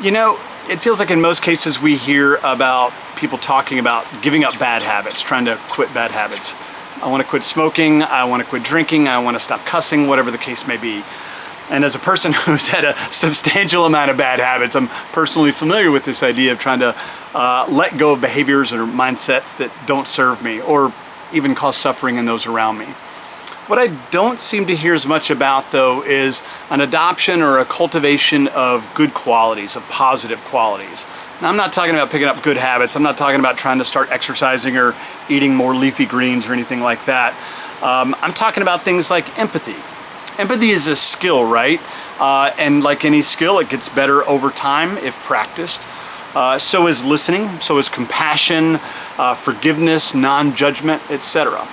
You know, it feels like in most cases we hear about people talking about giving up bad habits, trying to quit bad habits. I want to quit smoking, I want to quit drinking, I want to stop cussing, whatever the case may be. And as a person who's had a substantial amount of bad habits, I'm personally familiar with this idea of trying to let go of behaviors or mindsets that don't serve me or even cause suffering in those around me. What I don't seem to hear as much about, though, is an adoption or a cultivation of good qualities, of positive qualities. Now, I'm not talking about picking up good habits. I'm not talking about trying to start exercising or eating more leafy greens or anything like that. I'm talking about things like empathy. Empathy is a skill, right? And like any skill, it gets better over time if practiced. So is listening, so is compassion, forgiveness, non-judgment, etc.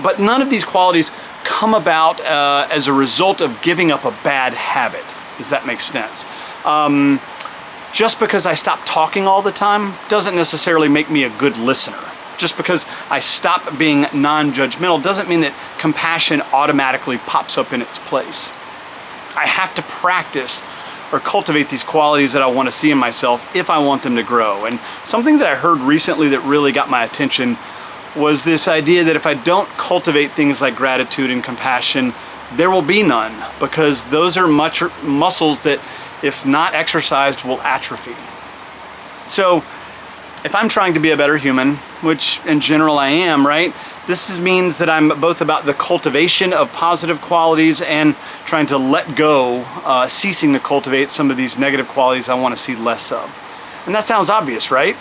But none of these qualities come about as a result of giving up a bad habit. Does that make sense? Just because I stop talking all the time doesn't necessarily make me a good listener. Just because I stop being non-judgmental doesn't mean that compassion automatically pops up in its place. I have to practice or cultivate these qualities that I want to see in myself if I want them to grow. And something that I heard recently that really got my attention was this idea that if I don't cultivate things like gratitude and compassion, there will be none, because those are muscles that, if not exercised, will atrophy. So if I'm trying to be a better human, which in general I am, right? This means that I'm both about the cultivation of positive qualities and trying to let go, ceasing to cultivate some of these negative qualities I want to see less of. And that sounds obvious, right?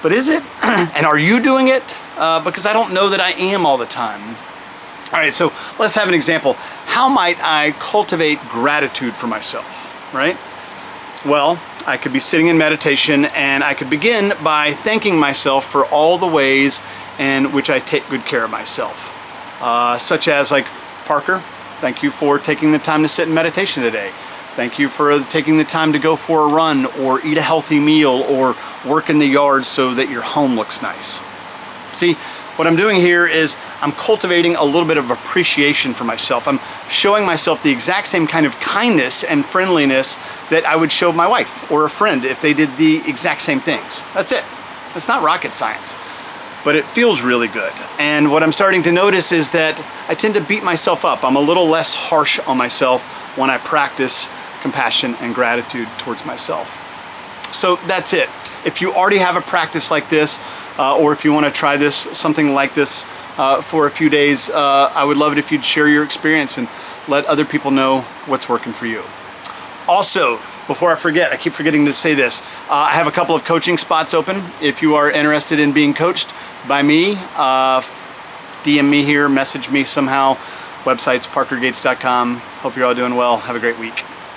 But is it? And are you doing it? Because I don't know that I am all the time. All right, so let's have an example. How might I cultivate gratitude for myself, right? Well, I could be sitting in meditation and I could begin by thanking myself for all the ways in which I take good care of myself. Such as like, Parker, thank you for taking the time to sit in meditation today. Thank you for taking the time to go for a run or eat a healthy meal or work in the yard so that your home looks nice. See, what I'm doing here is I'm cultivating a little bit of appreciation for myself. I'm showing myself the exact same kind of kindness and friendliness that I would show my wife or a friend if they did the exact same things. That's it. It's not rocket science, but it feels really good. And what I'm starting to notice is that I tend to beat myself up. I'm a little less harsh on myself when I practice compassion and gratitude towards myself. So that's it. If you already have a practice like this, or if you want to try this, something like this for a few days, I would love it if you'd share your experience and let other people know what's working for you. Also, before I forget, I keep forgetting to say this, I have a couple of coaching spots open. If you are interested in being coached by me, DM me here, message me somehow. Website's parkergates.com. Hope you're all doing well. Have a great week.